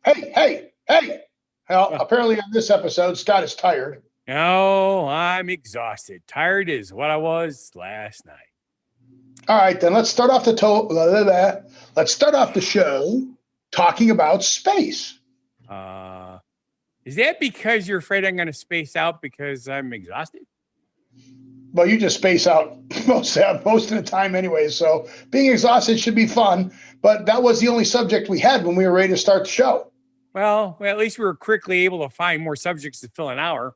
Hey. Well, apparently on this episode, Scott is tired. No, I'm exhausted. Tired is what I was last night. All right, then let's start off the show talking about space. Is that because you're afraid I'm going to space out because I'm exhausted? Well, you just space out most of the time anyway, so being exhausted should be fun. But that was the only subject we had when we were ready to start the show. Well, at least we were quickly able to find more subjects to fill an hour.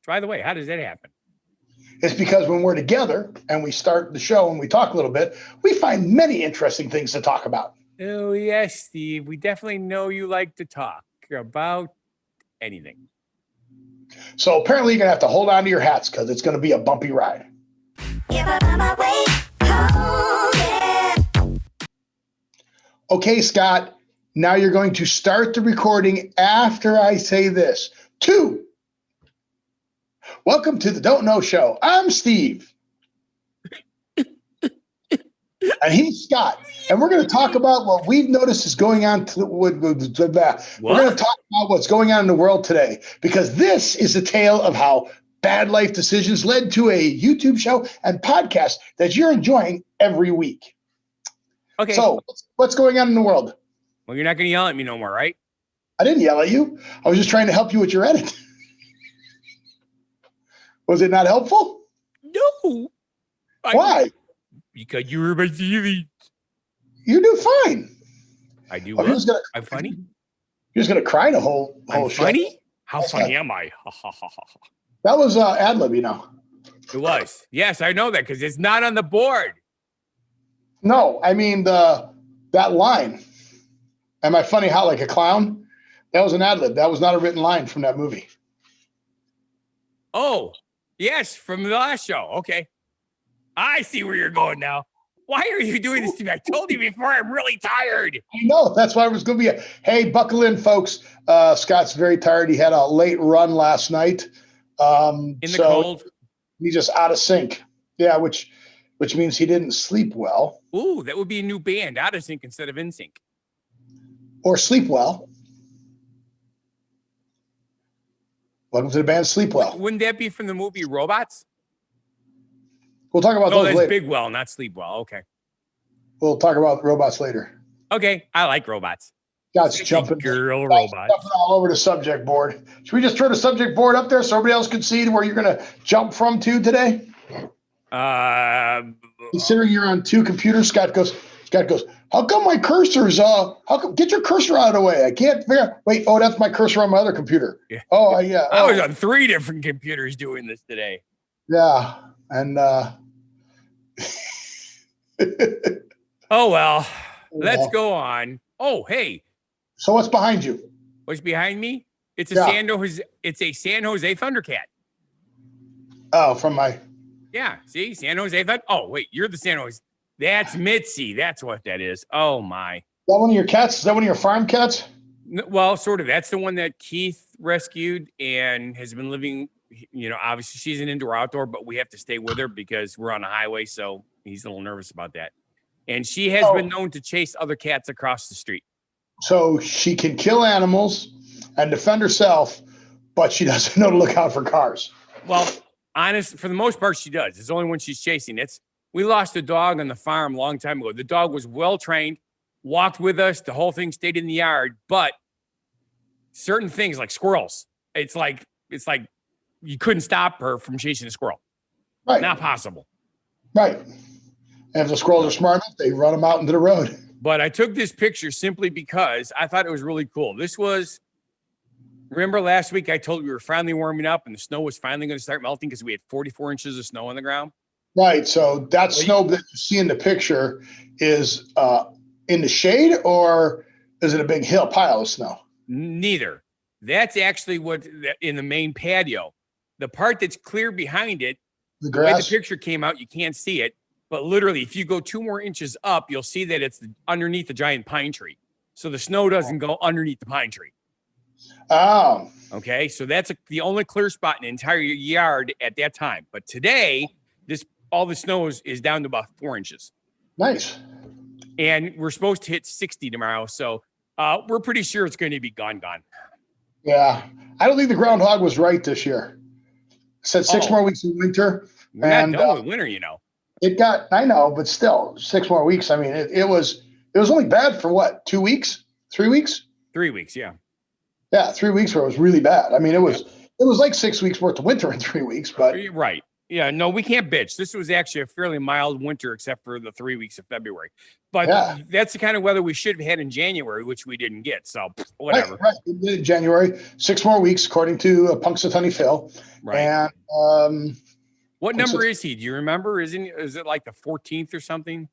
By the way, how does that happen? It's because when we're together and we start the show and we talk a little bit, we find many interesting things to talk about. Oh, yes, Steve. We definitely know you like to talk about anything. So apparently you're going to have to hold on to your hats because it's going to be a bumpy ride. Okay, Scott, now you're going to start the recording after I say this. 2. Welcome to the Don't Know Show. I'm Steve. And he's Scott. And we're going to talk about what we've noticed is going on. We're going to talk about what's going on in the world today, because this is a tale of how bad life decisions led to a YouTube show and podcast that you're enjoying every week. Okay. So what's going on in the world? Well, you're not going to yell at me no more, right? I didn't yell at you. I was just trying to help you with your edit. Was it not helpful? No. Why? Because you were my TV. You do fine. I do. I'm funny. You're just gonna cry the whole I'm show. Funny? How funny am I? That was ad lib, you know. It was. Yes, I know that because it's not on the board. No, I mean that line. Am I funny? How like a clown? That was an ad lib. That was not a written line from that movie. Oh, yes, from the last show. Okay. I see where you're going now. Why are you doing this to me? I told you before, I'm really tired. I know. That's why it was going to be hey, buckle in, folks. Scott's very tired. He had a late run last night. In the cold. He's just out of sync. Yeah, which means he didn't sleep well. Ooh, that would be a new band, Out of Sync instead of In Sync. Or Sleep Well. Welcome to the band Sleep Well. Wouldn't that be from the movie Robots? We'll talk about those later. No, that's Big Well, not Sleep Well. Okay. We'll talk about robots later. Okay, I like robots. God's jumping all over the subject board. Should we just throw the subject board up there so everybody else can see where you're going to jump from to today? Considering you're on 2 computers, Scott goes, how come my cursor's get your cursor out of the way? I can't figure out. Wait, that's my cursor on my other computer. Yeah. Oh, yeah. I was on 3 different computers doing this today. Yeah. And oh well, let's go on. Oh, hey. So what's behind you? What's behind me? It's a San Jose Thundercat. Oh, from my see, San Jose Thunder. Oh, wait, you're the San Jose. That's Mitzi. That's what that is. Oh my. Is that one of your cats? Is that one of your farm cats? Well, sort of. That's the one that Keith rescued and has been living. Obviously she's an indoor-outdoor, but we have to stay with her because we're on a highway, so he's a little nervous about that. And she has been known to chase other cats across the street. So she can kill animals and defend herself, but she doesn't know to look out for cars. Well, for the most part, she does. It's only when she's chasing. We lost a dog on the farm a long time ago. The dog was well-trained, walked with us. The whole thing stayed in the yard, but certain things like squirrels, it's like you couldn't stop her from chasing a squirrel. Right. Not possible. Right. And if the squirrels are smart enough, they run them out into the road. But I took this picture simply because I thought it was really cool. Remember last week I told you we were finally warming up and the snow was finally going to start melting because we had 44 inches of snow on the ground? Right. So that snow that you see in the picture is in the shade, or is it a big pile of snow? Neither. That's actually what in the main patio. The part that's clear behind it, the way the picture came out, you can't see it. But literally, if you go 2 more inches up, you'll see that it's underneath the giant pine tree. So the snow doesn't go underneath the pine tree. Oh. Okay, so that's the only clear spot in the entire yard at that time. But today, all the snow is down to about 4 inches. Nice. And we're supposed to hit 60 tomorrow. So We're pretty sure it's going to be gone. Yeah. I don't think the groundhog was right this year. Said 6 more weeks of winter. We're not done with winter, you know. It got, I know, but still 6 more weeks. I mean, it was only bad for what, 2 weeks, 3 weeks? 3 weeks, yeah. Yeah, 3 weeks where it was really bad. I mean, it was like 6 weeks worth of winter in 3 weeks, but right. Yeah, no, we can't bitch. This was actually a fairly mild winter, except for the 3 weeks of February. But that's the kind of weather we should have had in January, which we didn't get. So whatever. Right. In January, 6 more weeks, according to Punxsutawney Phil. Right. And what number is he? Do you remember? Is it like the 14th or something?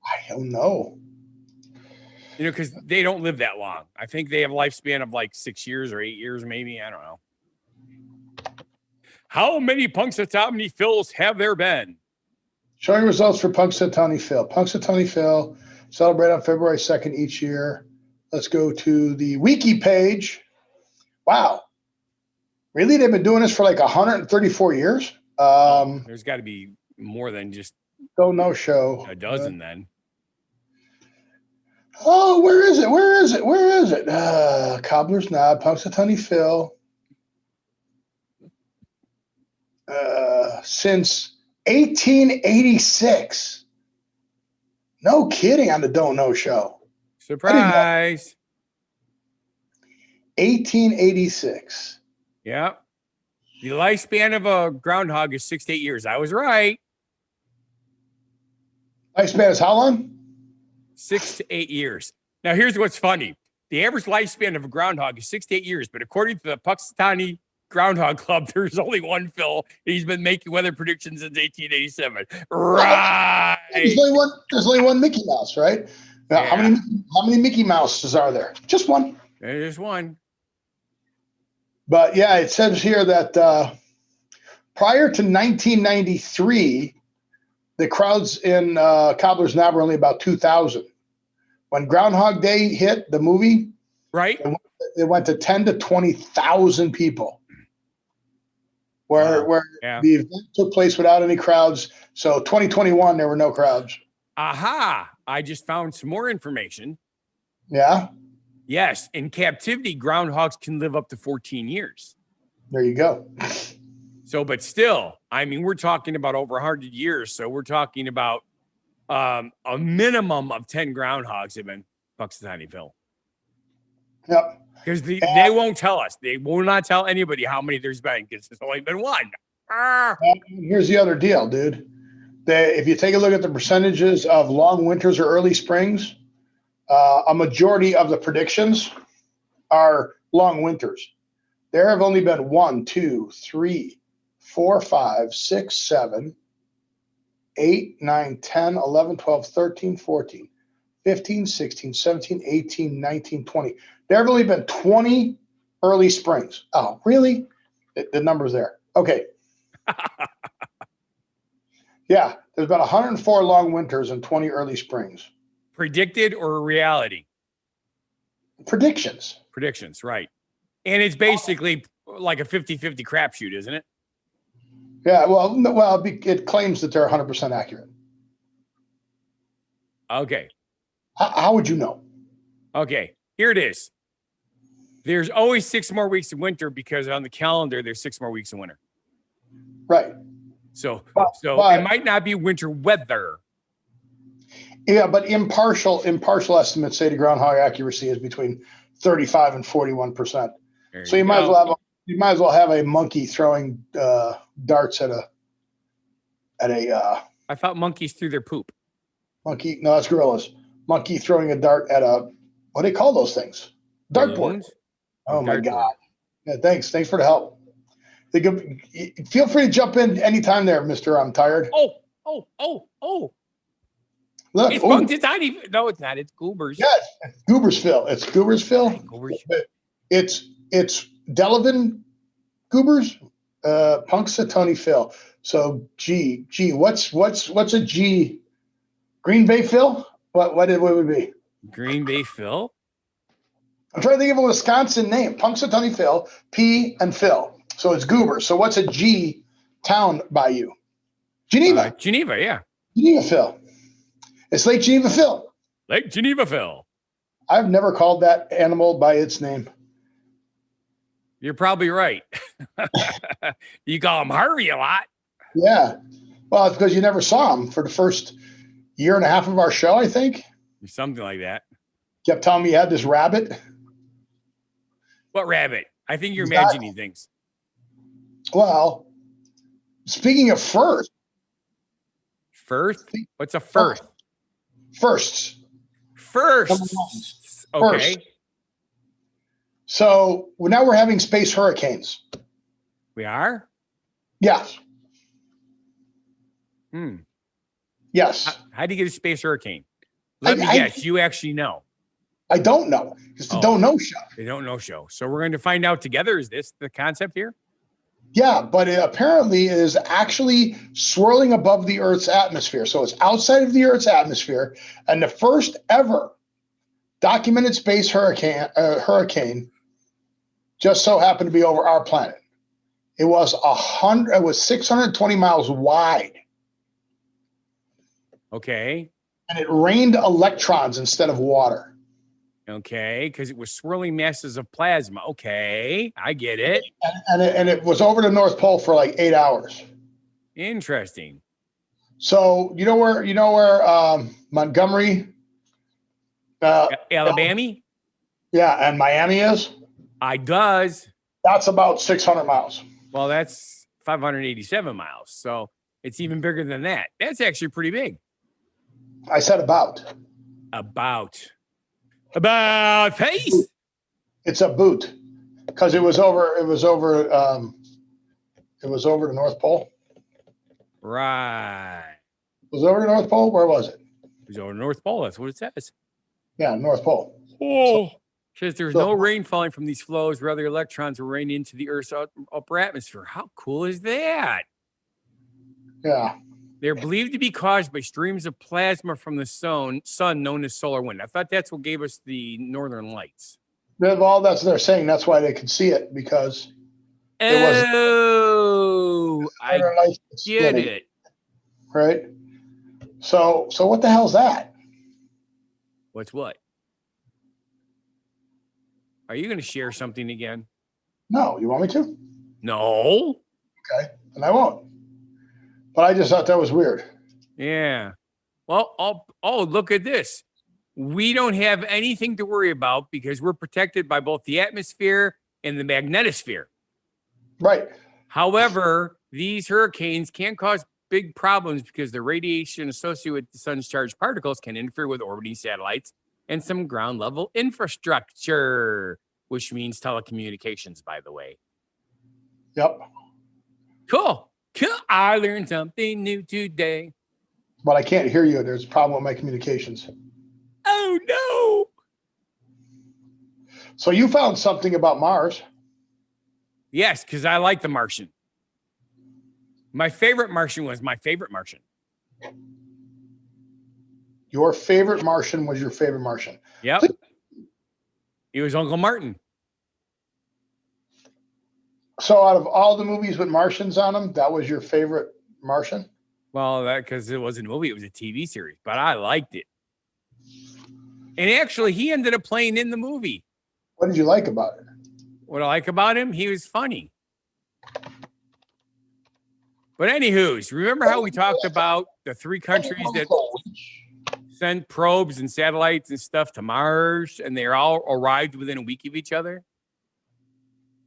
I don't know. You know, because they don't live that long. I think they have a lifespan of like 6 years or 8 years, maybe. I don't know. How many Punxsutawney Phils have there been? Showing results for Punxsutawney Phil. Punxsutawney Phil celebrate on February 2nd each year. Let's go to the wiki page. Wow. Really? They've been doing this for like 134 years? There's got to be more than just no show. A dozen then. Oh, where is it? Cobbler's Knob, Punxsutawney Phil. Since 1886. No kidding on the Don't Know Show. Surprise. 1886. Yeah. The lifespan of a groundhog is 6 to 8 years. I was right. Lifespan is how long? 6 to 8 years. Now, here's what's funny. The average lifespan of a groundhog is 6 to 8 years, but according to the Punxsutawney Groundhog Club, there's only one Phil. He's been making weather predictions since 1887. Right. There's only one Mickey Mouse, right? Now, how many Mickey Mouses are there? Just one. There's one. But yeah, it says here that prior to 1993, the crowds in Cobbler's Knob were only about 2,000. When Groundhog Day hit, the movie, right, it went to 10 to 20,000 people. Where the event took place without any crowds. So 2021, there were no crowds. Aha! I just found some more information. Yeah. Yes, in captivity, groundhogs can live up to 14 years. There you go. So, but still, I mean, we're talking about over 100 years. So we're talking about a minimum of 10 groundhogs have been Punxsutawney Phil. Yep. Because they won't tell us. They will not tell anybody how many there's been because there's only been one. Here's the other deal, dude. If you take a look at the percentages of long winters or early springs, a majority of the predictions are long winters. There have only been 1, 2, 3, 4, 5, 6, 7, 8, 9, 10, 11, 12, 13, 14, 15, 16, 17, 18, 19, 20. There have only been 20 early springs. Oh, really? The number's there. Okay. Yeah, there's been 104 long winters and 20 early springs. Predicted or reality? Predictions, right. And it's basically like a 50-50 crapshoot, isn't it? Yeah, well, it claims that they're 100% accurate. Okay. How would you know? Okay, here it is. There's always 6 more weeks of winter because on the calendar, there's 6 more weeks of winter. Right. So it might not be winter weather. Yeah, but impartial estimates say the groundhog accuracy is between 35 and 41%. So you might as well have a monkey throwing darts at a. I thought monkeys threw their poop. Monkey, no, it's gorillas. Monkey throwing a dart at a, what do they call those things? Dartboard. Oh my God. Yeah, thanks for the help. Feel free to jump in anytime there, Mr. I'm tired. Oh. Look, it's Punxsutawney. No, it's not. It's Goobers. Yes, it's Goobersville. It's Goobersville. It's Delavan Goobers, Punxsutawney Phil. So G, what's a G? Green Bay Phil? What would it be? Green Bay Phil? I'm trying to think of a Wisconsin name. Punxsutawney Phil, P and Phil. So it's Goober. So what's a G town by you? Geneva. Geneva, yeah. Geneva Phil. It's Lake Geneva Phil. Lake Geneva Phil. I've never called that animal by its name. You're probably right. You call him Harvey a lot. Yeah. Well, it's because you never saw him for the first year and a half of our show, I think. Something like that. Kept telling me you had this rabbit. What rabbit? I think you're imagining things. Well, speaking of first. First? What's a first? Firsts. First. Okay. First. So now we're having space hurricanes. We are? Yes. Yes. How do you get a space hurricane? Let me guess. You actually know. I don't know. It's the don't know show. The don't know show. So we're going to find out together. Is this the concept here? Yeah, but it apparently is actually swirling above the Earth's atmosphere. So it's outside of the Earth's atmosphere. And the first ever documented space hurricane just so happened to be over our planet. It was 620 miles wide. Okay. And it rained electrons instead of water. Okay, because it was swirling masses of plasma. Okay, I get it. And it was over the North Pole for like 8 hours. Interesting. So you know where Montgomery, Alabama? Yeah, and Miami is? I does. That's about 600 miles. Well, that's 587 miles. So it's even bigger than that. That's actually pretty big. I said about. About face. It's a boot because it was over the North Pole. Right. It was over the North Pole. Where was it? It was over the North Pole. That's what it says. Yeah, North Pole. Oh. Says there's no rain falling from these flows, rather electrons will rain into the Earth's upper atmosphere. How cool is that? Yeah. They're believed to be caused by streams of plasma from the sun known as solar wind. I thought that's what gave us the northern lights. Well, that's what they're saying. That's why they could see it because I get it. Right. So what the hell's that? What's what? Are you going to share something again? No. You want me to? No. Okay. And I won't. But I just thought that was weird. Yeah. Well, look at this. We don't have anything to worry about because we're protected by both the atmosphere and the magnetosphere. Right. However, these hurricanes can cause big problems because the radiation associated with the sun's charged particles can interfere with orbiting satellites and some ground level infrastructure, which means telecommunications, by the way. Yep. Cool. I learned something new today. But I can't hear you. There's a problem with my communications. Oh, no. So you found something about Mars. Yes, because I like the Martian. My favorite Martian was my favorite Martian. Your favorite Martian was your favorite Martian. Yep. It was Uncle Martin. So out of all the movies with Martians on them, that was your favorite Martian? Well, because it wasn't a movie, it was a TV series, but I liked it. And actually, he ended up playing in the movie. What did you like about it? What I like about him, he was funny. But anywho's, remember how we talked about the 3 countries that sent probes and satellites and stuff to Mars, and they all arrived within a week of each other?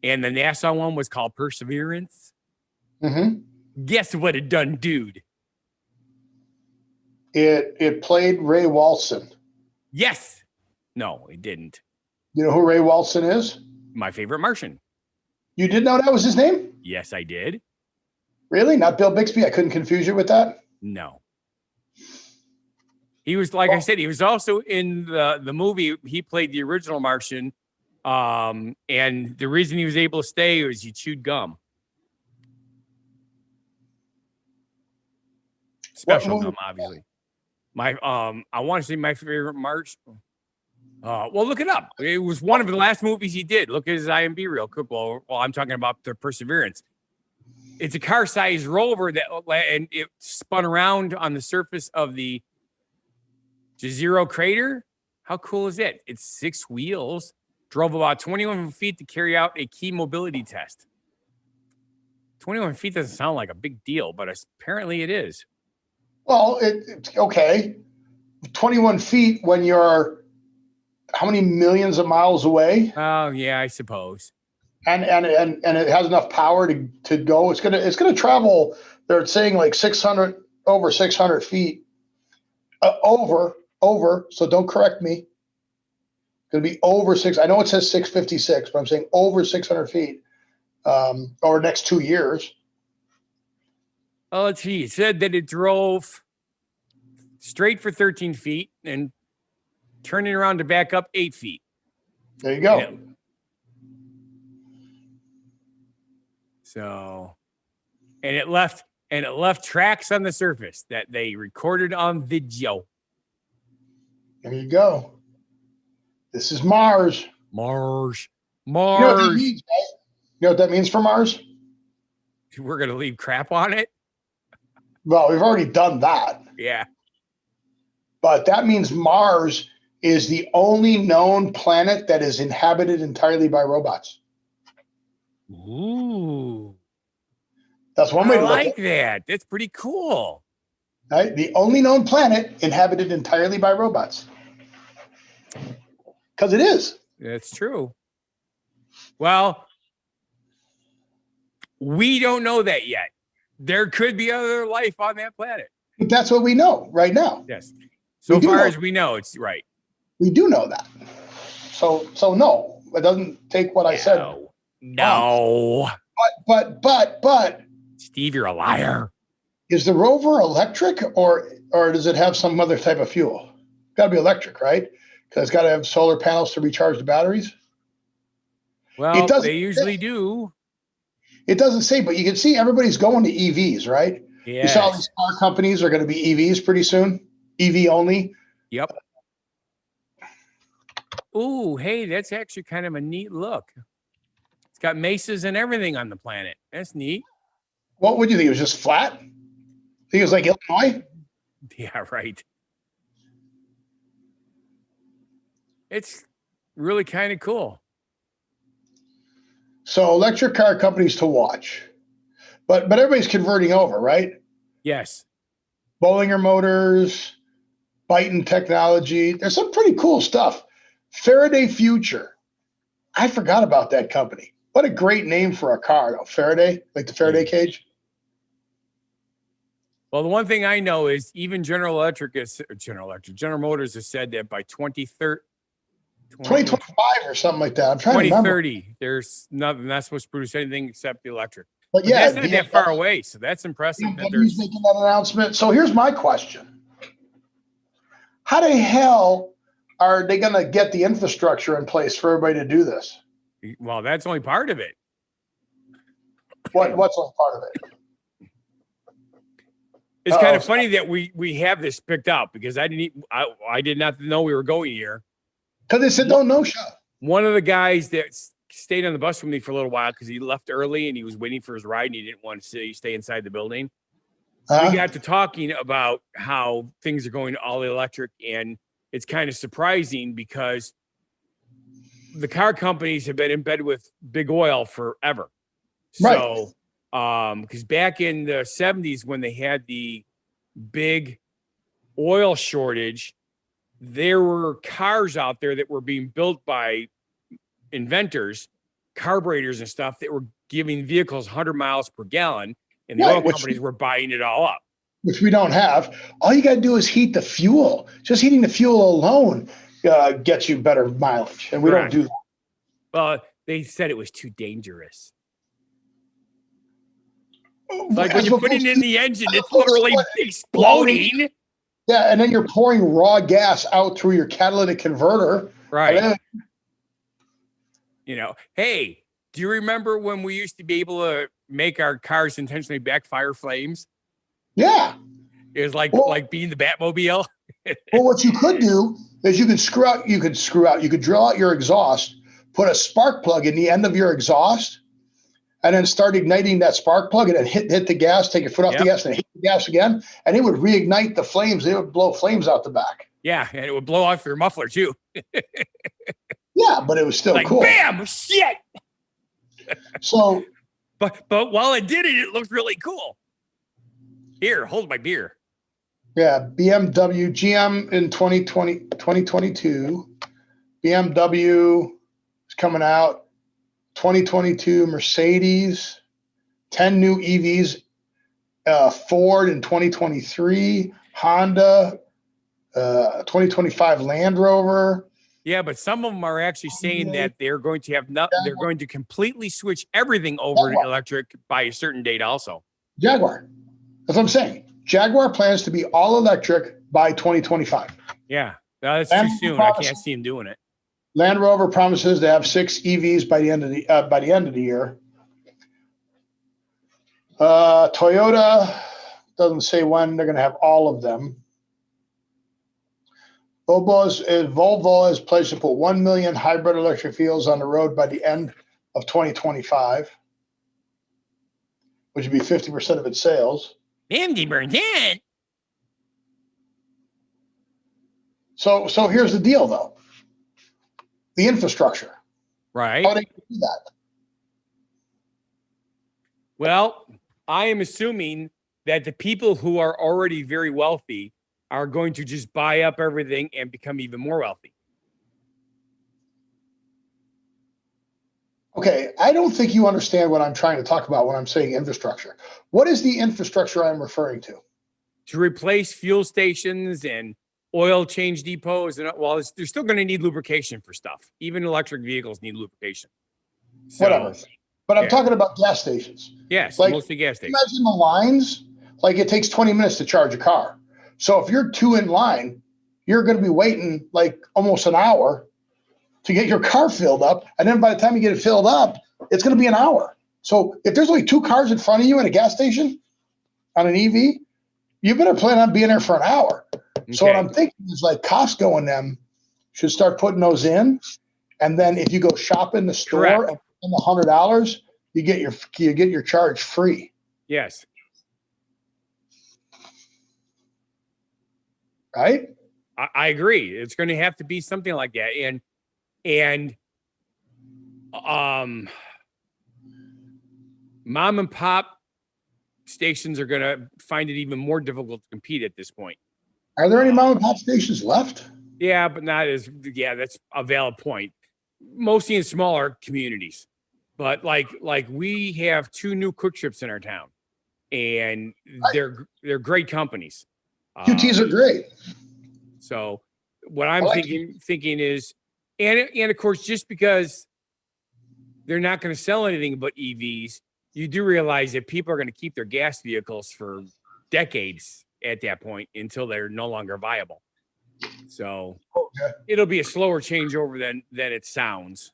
And the NASA one was called Perseverance. Mm-hmm. Guess what it done, dude? It played Ray Walston. Yes. No, it didn't. You know who Ray Walston is? My favorite Martian. You did know that was his name? Yes, I did. Really? Not Bill Bixby? I couldn't confuse you with that? No. He was, like I said, he was also in the movie. He played the original Martian. And the reason he was able to stay was he chewed gum. Special gum, obviously. I want to say my favorite Martian. Well, look it up. It was one of the last movies he did. Look at his IMDb real quick. Well, I'm talking about the Perseverance. It's a car-sized rover and it spun around on the surface of the Jezero crater, How cool is it? It's 6 wheels, drove about 21 feet to carry out a key mobility test. 21 feet doesn't sound like a big deal, but apparently it is. Well, it's okay. 21 feet when you're how many millions of miles away? Oh, yeah, I suppose. And it has enough power to go. It's gonna travel. They're saying like 600 over 600 feet. Over. So don't correct me. It's gonna be over six. I know it says 656, but I'm saying over 600 feet over the next 2 years. Oh, let's see. It said that it drove straight for 13 feet and turning around to back up 8 feet. There you go. Yeah. So, and it left tracks on the surface that they recorded on video. There you go. This is Mars. Mars. You know what that means, right? You know what that means for Mars? We're gonna leave crap on it. Well, we've already done that. Yeah. But that means Mars is the only known planet that is inhabited entirely by robots. Ooh. That's one way to look at it. I like that. That's pretty cool. Right? The only known planet inhabited entirely by robots. Because it is. That's true. Well, we don't know that yet. There could be other life on that planet. But that's what we know right now. Yes. So far as we know, it's right. We do know that. So no, it doesn't take what I said. No. But Steve, you're a liar. Is the rover electric or does it have some other type of fuel? Got to be electric, right? Because it's got to have solar panels to recharge the batteries. Well, they usually do. It doesn't say, but you can see everybody's going to EVs, right? Yeah. You saw these car companies are going to be EVs pretty soon. EV only. Yep. Ooh, hey, that's actually kind of a neat look. It's got mesas and everything on the planet. That's neat. What would you think? It was just flat? I think it was like Illinois? Yeah, right. It's really kind of cool. So electric car companies to watch. But everybody's converting over, right? Yes. Bollinger Motors, Byton Technology. There's some pretty cool stuff. Faraday Future. I forgot about that company. What a great name for a car, though. Faraday, like the Faraday cage. Well, the one thing I know is even General Motors has said that by 2025 or something like that. I'm trying to remember. 2030, there's nothing that's supposed to produce anything except the electric. But yeah, that's not that far away, so that's impressive. BMW's making that announcement. So here's my question: how the hell are they going to get the infrastructure in place for everybody to do this? Well, that's only part of it. What's only part of it? It's kind of funny that we have this picked out because I did not know we were going here. Because they said no shot. One of the guys that stayed on the bus with me for a little while because he left early and he was waiting for his ride and he didn't want to stay inside the building. We got to talking about how things are going all electric, and it's kind of surprising because the car companies have been in bed with big oil forever. Right. So, because back in the 70s when they had the big oil shortage, there were cars out there that were being built by inventors, carburetors and stuff that were giving vehicles 100 miles per gallon, and the oil companies were buying it all up. Which we don't have. All you got to do is heat the fuel. Just heating the fuel alone gets you better mileage, and we don't do that. Well, they said it was too dangerous. Like when you put it in the engine, it's literally exploding. Yeah, and then you're pouring raw gas out through your catalytic converter. Right. Then, you know, hey, do you remember when we used to be able to make our cars intentionally backfire flames? Yeah. It was like being the Batmobile. Well, what you could do is you could drill out your exhaust, put a spark plug in the end of your exhaust, and then start igniting that spark plug and then hit the gas, take your foot off the gas and hit the gas again, and it would reignite the flames. It would blow flames out the back. Yeah, and it would blow off your muffler too. Yeah, but it was still like, cool. Bam! Shit. So, but while it did it, it looked really cool. Here, hold my beer. Yeah, GM in 2022. BMW is coming out. 2022 Mercedes, 10 new EVs. Ford in 2023. Honda, 2025 Land Rover. Yeah, but some of them are actually saying that they're going to have they're going to completely switch everything over to electric by a certain date also. Jaguar. That's what I'm saying. Jaguar plans to be all electric by 2025. Yeah, that's too soon. I can't see him doing it. Land Rover promises to have 6 EVs by the end of the year. Toyota doesn't say when they're going to have all of them. Volvo has pledged to put 1 million hybrid electric vehicles on the road by the end of 2025, which would be 50% of its sales. 50%. So here's the deal, though. The infrastructure. Right. How do they do that? Well, I am assuming that the people who are already very wealthy are going to just buy up everything and become even more wealthy. Okay, I don't think you understand what I'm trying to talk about when I'm saying infrastructure. What is the infrastructure I'm referring to? To replace fuel stations and oil change depots, and well, they're still going to need lubrication for stuff. Even electric vehicles need lubrication. So, whatever. But I'm talking about gas stations. Yes, like, mostly gas stations. Imagine the lines. Like it takes 20 minutes to charge a car. So if you're 2 in line, you're going to be waiting like almost an hour to get your car filled up. And then by the time you get it filled up, it's going to be an hour. So if there's only 2 cars in front of you at a gas station on an EV, you better plan on being there for an hour. Okay. So what I'm thinking is like Costco and them should start putting those in. And then if you go shop in the store and spend $100, you get your charge free. Yes. Right? I agree. It's going to have to be something like that. And mom and pop stations are going to find it even more difficult to compete at this point. Are there any mom and pop stations left? Yeah, but not as, that's a valid point. Mostly in smaller communities. But like we have 2 new quick trips in our town, and they're great companies. QTs are great. So what I'm thinking is, and of course, just because they're not going to sell anything but EVs, you do realize that people are going to keep their gas vehicles for decades at that point until they're no longer viable. So it'll be a slower changeover than it sounds.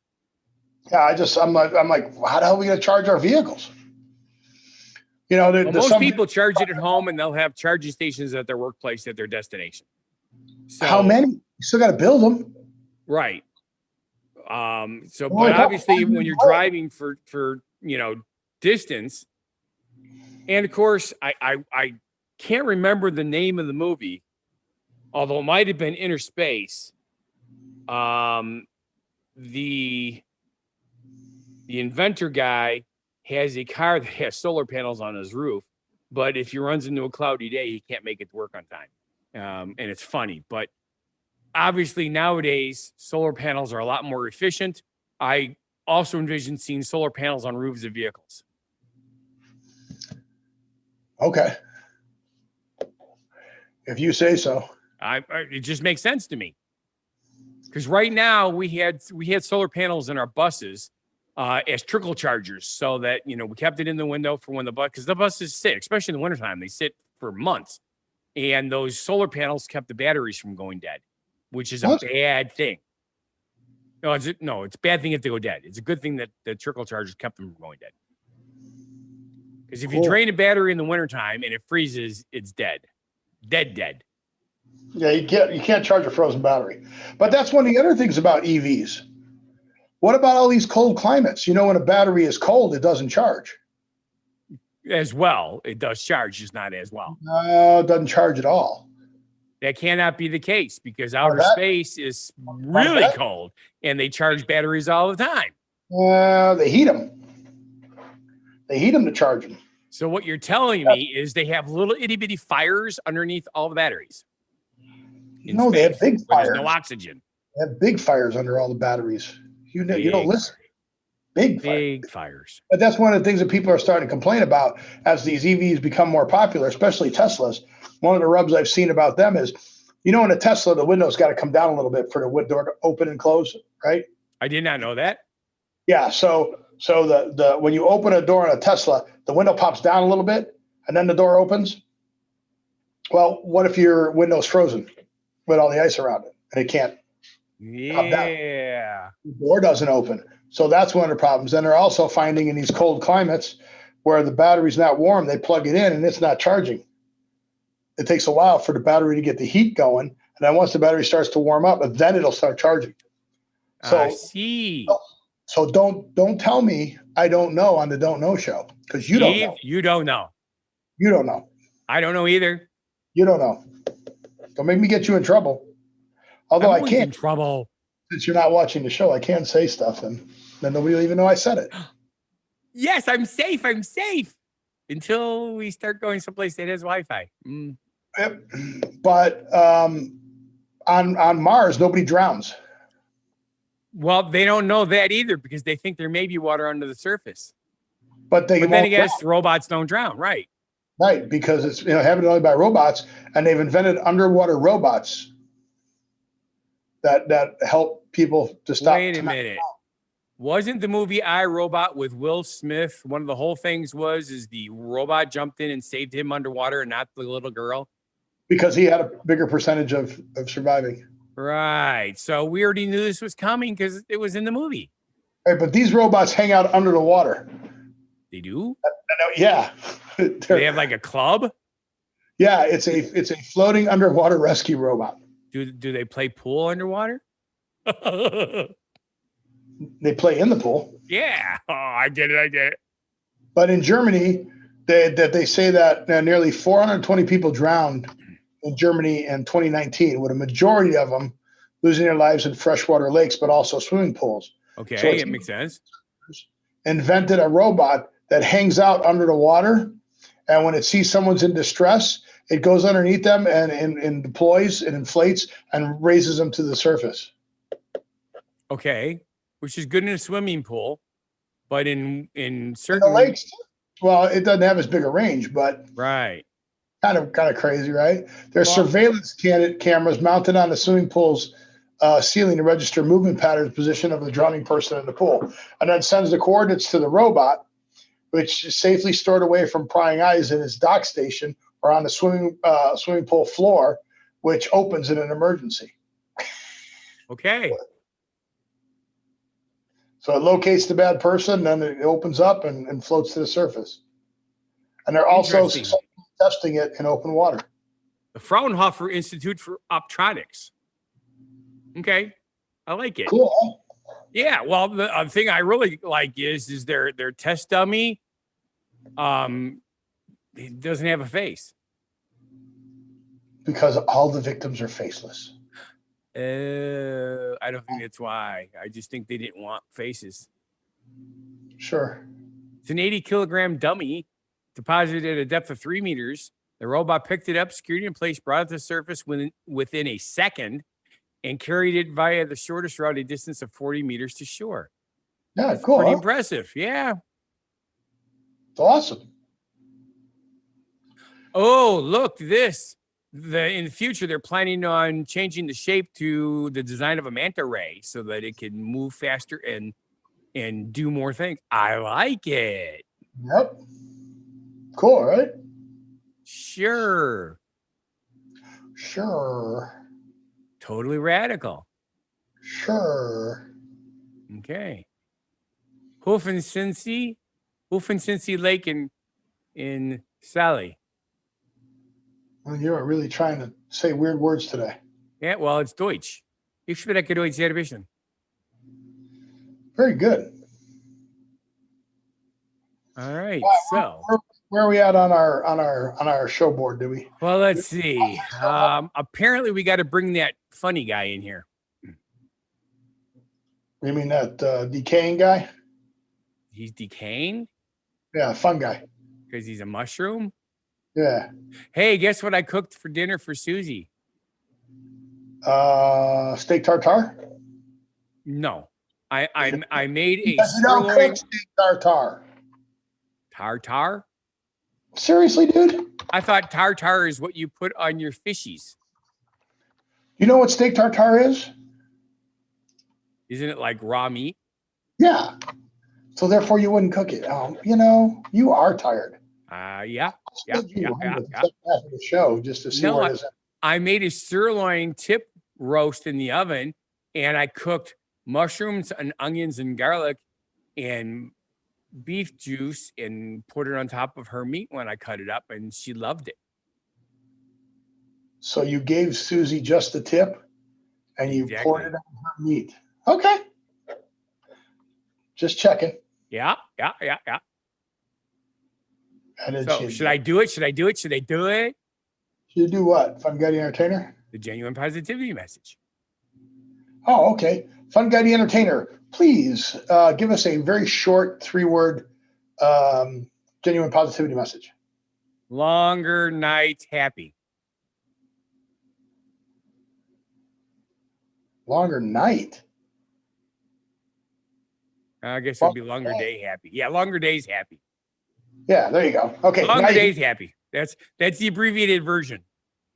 Yeah, I'm like, how the hell are we going to charge our vehicles? You know, most people charge it at home, and they'll have charging stations at their workplace at their destination. So, how many? You still got to build them, right? But obviously, when you're driving for distance, and of course, I can't remember the name of the movie, although it might have been Inner Space. The inventor guy has a car that has solar panels on his roof, but if he runs into a cloudy day, he can't make it to work on time. And it's funny, but obviously nowadays solar panels are a lot more efficient. I also envision seeing solar panels on roofs of vehicles. Okay. If you say so. It just makes sense to me. Because right now we had solar panels in our buses as trickle chargers, so that we kept it in the window for when because the buses sit, especially in the wintertime, they sit for months, and those solar panels kept the batteries from going dead, which is a bad thing. No, it's a bad thing if they go dead. It's a good thing that the trickle chargers kept them from going dead. Because if you drain a battery in the wintertime and it freezes, it's dead. Dead. Yeah, you can't charge a frozen battery. But that's one of the other things about EVs. What about all these cold climates? When a battery is cold, it doesn't charge. as well. It does charge, just not as well. No, it doesn't charge at all. That cannot be the case because outer space is really cold and they charge batteries all the time. They heat them. They heat them to charge them. So what you're telling me is they have little itty bitty fires underneath all the batteries. No, they have big fires. There's no oxygen. They have big fires under all the batteries. You don't listen. Big fires. But that's one of the things that people are starting to complain about as these EVs become more popular, especially Teslas. One of the rubs I've seen about them is, in a Tesla, the window's got to come down a little bit for the door to open and close, right? I did not know that. Yeah. So the when you open a door in a Tesla, the window pops down a little bit and then the door opens. Well, what if your window's frozen with all the ice around it and it can't pop down? Yeah. The door doesn't open. So that's one of the problems. And they're also finding in these cold climates where the battery's not warm, they plug it in and it's not charging. It takes a while for the battery to get the heat going. And then once the battery starts to warm up, then it'll start charging. So, I see. So don't tell me I don't know on the Don't Know show, because you don't know. You don't know. You don't know. I don't know either. You don't know. Don't make me get you in trouble. Although I can't. In trouble. Since you're not watching the show, I can say stuff and then nobody will even know I said it. Yes, I'm safe. I'm safe. Until we start going someplace that has Wi-Fi. Mm. Yep. But on Mars, nobody drowns. Well, they don't know that either because they think there may be water under the surface. But then I guess robots don't drown, right? Right, because it's heaven only by robots, and they've invented underwater robots that help people to stop. Wait a minute. Wasn't the movie I, Robot with Will Smith, one of the whole things is the robot jumped in and saved him underwater and not the little girl? Because he had a bigger percentage of surviving. Right. So we already knew this was coming because it was in the movie. Right, but these robots hang out under the water. They do? Yeah. They have like a club? Yeah, it's a floating underwater rescue robot. Do they play pool underwater? They play in the pool. Yeah. Oh, I get it. But in Germany, they say that nearly 420 people drowned in Germany in 2019, with a majority of them losing their lives in freshwater lakes, but also swimming pools. Okay, so it makes sense. Invented a robot that hangs out under the water, and when it sees someone's in distress, it goes underneath them and deploys and inflates and raises them to the surface. Okay, which is good in a swimming pool, but in certain the lakes, well, it doesn't have as big a range, but right. Kind of crazy, right? There's surveillance cameras mounted on the swimming pool's ceiling to register movement patterns, position of the drowning person in the pool, and then sends the coordinates to the robot, which is safely stored away from prying eyes in its dock station or on the swimming pool floor, which opens in an emergency. Okay. So it locates the bad person, then it opens up and floats to the surface. And they're also testing it in open water. The Fraunhofer Institute for Optronics. Okay, I like it. Cool. Yeah, well, the thing I really like is their test dummy. It doesn't have a face because all the victims are faceless. I don't think that's why. I just think they didn't want faces. Sure. It's an 80-kilogram dummy deposited at a depth of 3 meters. The robot picked it up, secured it in place, brought it to the surface within a second, and carried it via the shortest route, a distance of 40 meters to shore. Yeah, that's cool. Pretty impressive. Yeah. It's awesome. Oh, look, this. In the future, they're planning on changing the shape to the design of a manta ray so that it can move faster and do more things. I like it. Yep. Cool, right? Sure. Totally radical. Sure. Okay. Hufensinsi Lake in Sally. Well, you are really trying to say weird words today. Yeah, well, it's Deutsch. Ich spreche Deutsch sehr bisschen. Very good. All right, wow, Where are we at on our show board? Do we? Well, let's see. Apparently, we got to bring that funny guy in here. You mean that decaying guy? He's decaying? Yeah, fun guy. Because he's a mushroom? Yeah. Hey, guess what I cooked for dinner for Susie? Steak tartare? No. I made a You don't cook steak tartare. Tartare? Seriously, dude? I thought tartare is what you put on your fishies. You know what steak tartare is? Isn't it like raw meat? Yeah. So therefore you wouldn't cook it. You know, you are tired. Yeah. After the show just to see where it is. I made a sirloin tip roast in the oven, and I cooked mushrooms and onions and garlic and beef juice and put it on top of her meat when I cut it up, and she loved it. So you gave Susie just the tip and you poured it on her meat. Okay. Just checking. Yeah. And so should I do it? Should I do it? Should I do it? Should you do what? Funguy The Entertainer? The genuine positivity message. Oh, okay. Funguy The Entertainer, please give us a very short 3-word genuine positivity message. Longer night happy. Longer night? I guess it would be longer day happy. Yeah, longer days happy. Yeah, there you go. Okay. Longer days happy. That's the abbreviated version.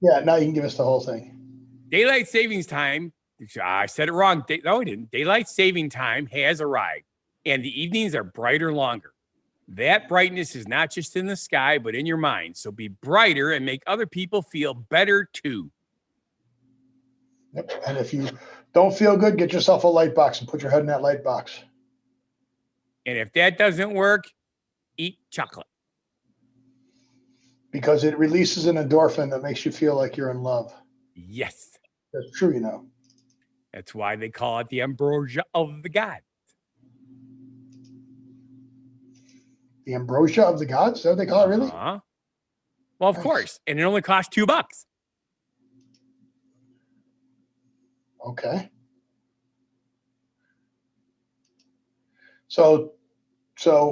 Yeah, now you can give us the whole thing. Daylight savings time. I said it wrong. No, I didn't. Daylight saving time has arrived, and the evenings are brighter longer. That brightness is not just in the sky, but in your mind. So be brighter and make other people feel better too. Yep. And if you don't feel good, get yourself a light box and put your head in that light box. And if that doesn't work, eat chocolate. Because it releases an endorphin that makes you feel like you're in love. Yes. That's true, you know. That's why they call it the ambrosia of the gods. The ambrosia of the gods? Is that what they call it, really? Well, of course. And it only costs $2. Okay. So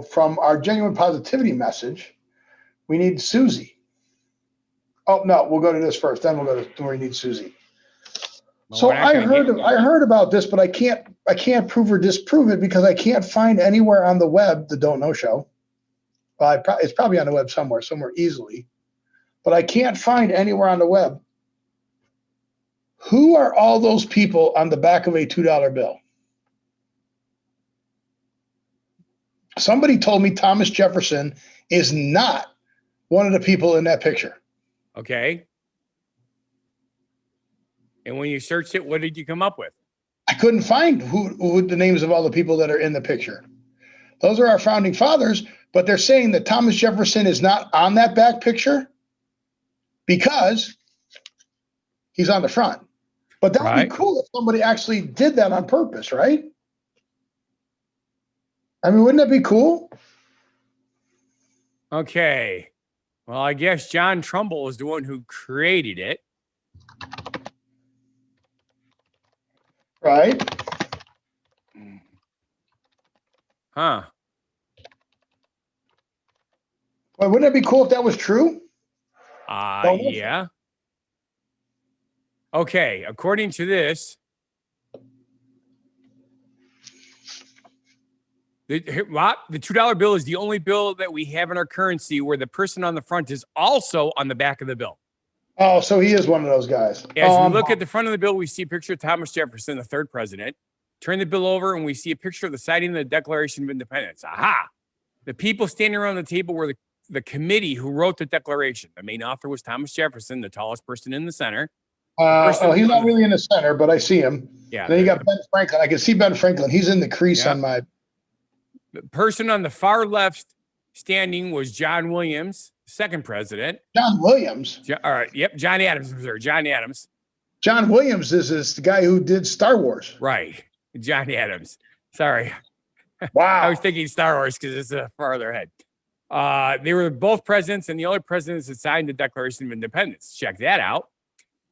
from our genuine positivity message, we need Susie. Oh no, we'll go to this first. Then we'll go to where we need Susie. Well, so I heard about this, but I can't prove or disprove it because I can't find anywhere on the web the Don't Know Show. Well, it's probably on the web somewhere easily, but I can't find anywhere on the web. Who are all those people on the back of a $2 bill? Somebody told me Thomas Jefferson is not one of the people in that picture. Okay. And when you searched it, what did you come up with? I couldn't find who the names of all the people that are in the picture. Those are our founding fathers, but they're saying that Thomas Jefferson is not on that back picture because he's on the front. But that would be cool if somebody actually did that on purpose, right? I mean, wouldn't that be cool? Okay. Well, I guess John Trumbull is the one who created it. Right. Huh. Well, wouldn't it be cool if that was true? Yeah. Okay. According to this, the $2 bill is the only bill that we have in our currency where the person on the front is also on the back of the bill. Oh, so he is one of those guys. As we look at the front of the bill, we see a picture of Thomas Jefferson, the third president. Turn the bill over, and we see a picture of the signing of the Declaration of Independence. Aha! The people standing around the table were the committee who wrote the Declaration. The main author was Thomas Jefferson, the tallest person in the center. He's not really in the center, but I see him. Yeah. Then you got Ben Franklin. I can see Ben Franklin. He's in the crease on my. The person on the far left standing was John Williams, second president. John Williams? All right. Yep. John Adams was there. John Adams. John Williams is the guy who did Star Wars. Right. John Adams. Sorry. Wow. I was thinking Star Wars because it's farther ahead. They were both presidents and the only presidents that signed the Declaration of Independence. Check that out.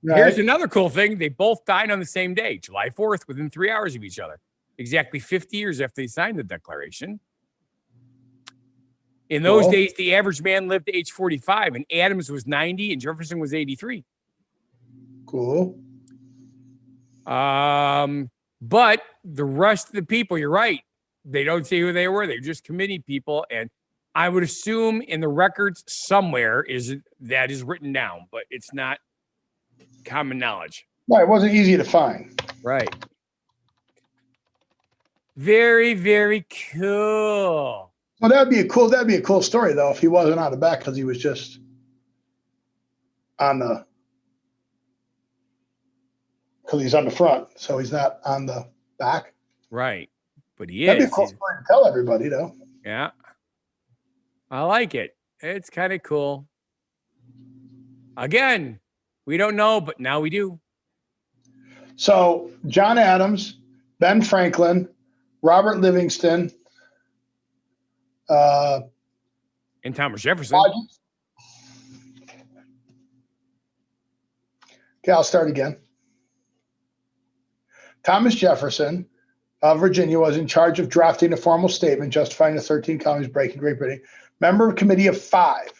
Right. Here's another cool thing. They both died on the same day, July 4th, within 3 hours of each other, exactly 50 years after they signed the Declaration. In those days, the average man lived to age 45, and Adams was 90 and Jefferson was 83. Cool. But the rest of the people, you're right, they don't say who they were. They're just committee people. And I would assume in the records somewhere that is written down, but it's not common knowledge. Right. It wasn't easy to find. Right. Very, very cool. Well, that'd be a cool story though if he wasn't on the back because he was just on the because he's on the front, so he's not on the back. Right, but he That'd is. Be a cool story to tell everybody though. Yeah, I like it. It's kind of cool. Again, we don't know, but now we do. So John Adams, Ben Franklin, Robert Livingston. And Thomas Jefferson. Okay, I'll start again. Thomas Jefferson of Virginia was in charge of drafting a formal statement justifying the 13 colonies breaking Great Britain. Member of a committee of 5.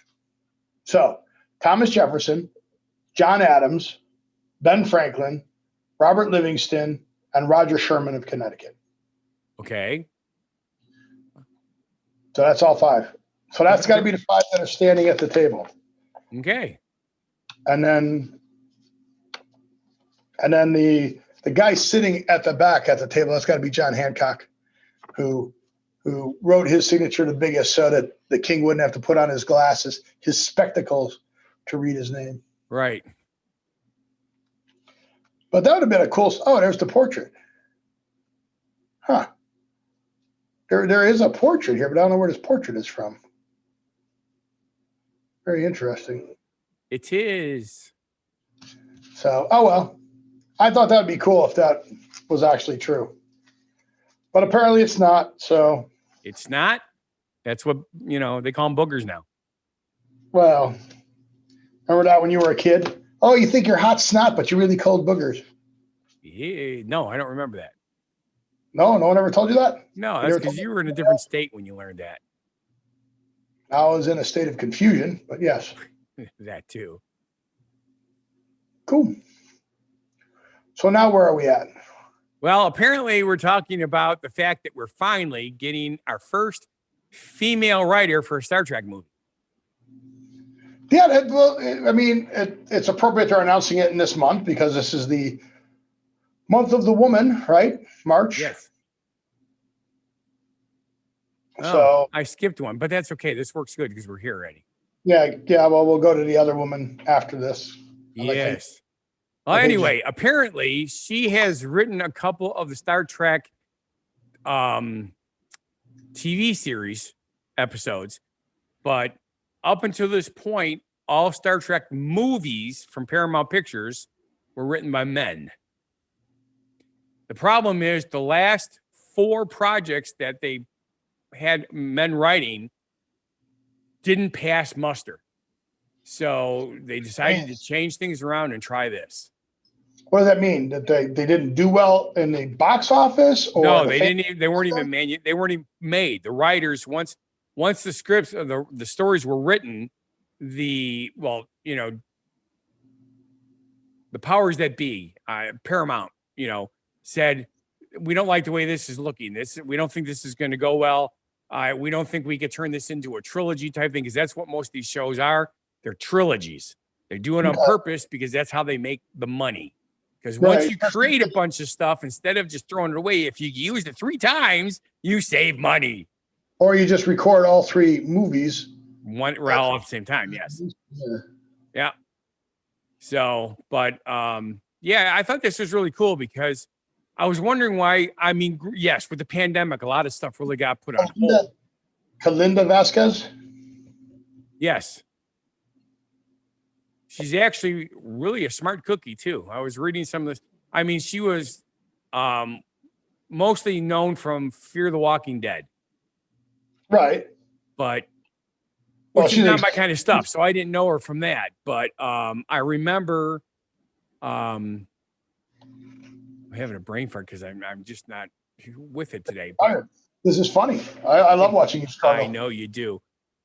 So Thomas Jefferson, John Adams, Ben Franklin, Robert Livingston, and Roger Sherman of Connecticut. Okay. So that's all 5. So that's got to be the 5 that are standing at the table. Okay. And then the guy sitting at the back at the table, that's got to be John Hancock, who wrote his signature the biggest so that the king wouldn't have to put on his glasses, his spectacles to read his name. Right. But that would have been a cool. Oh, there's the portrait. Huh. There is a portrait here, but I don't know where this portrait is from. Very interesting. It is. So, oh well. I thought that would be cool if that was actually true. But apparently it's not, so. It's not? That's what, they call them boogers now. Well, remember that when you were a kid? Oh, you think you're hot snot, but you're really cold boogers. Yeah, no, I don't remember that. No one ever told you that? No, that's because you were in a different state when you learned that. I was in a state of confusion, but yes. That too. Cool. So now where are we at? Well, apparently we're talking about the fact that we're finally getting our first female writer for a Star Trek movie. Yeah, it's appropriate they're announcing it in this month because this is the month of the woman, right? March. Yes. So I skipped one, but that's okay. This works good because we're here already. Yeah. Well, we'll go to the other woman after this. Yes. Well, anyway, apparently she has written a couple of the Star Trek TV series episodes, but up until this point, all Star Trek movies from Paramount Pictures were written by men. The problem is the last 4 projects that they had men writing didn't pass muster. So they decided to change things around and try this. What does that mean? That they didn't do well in the box office? Or no, they didn't. They weren't even they weren't even made. The writers once the scripts of the stories were written, the powers that be, Paramount, said we don't like the way this is looking. We don't think this is going to go well. We don't think we could turn this into a trilogy type thing because that's what most of these shows are. They're trilogies. They do it on purpose because that's how they make the money. Because once you create a bunch of stuff, instead of just throwing it away, if you use it 3 times, you save money. Or you just record all 3 movies. All at the same time, yes. Yeah. So, but I thought this was really cool because I was wondering why. I mean, yes, with the pandemic, a lot of stuff really got put on hold. Kalinda Vazquez? Yes. She's actually really a smart cookie, too. I was reading some of this. I mean, she was mostly known from Fear the Walking Dead. Right. But which is not my kind of stuff. So I didn't know her from that. But I remember I'm having a brain fart because I'm just not with it today. But this is funny. I love watching you struggle. I know you do.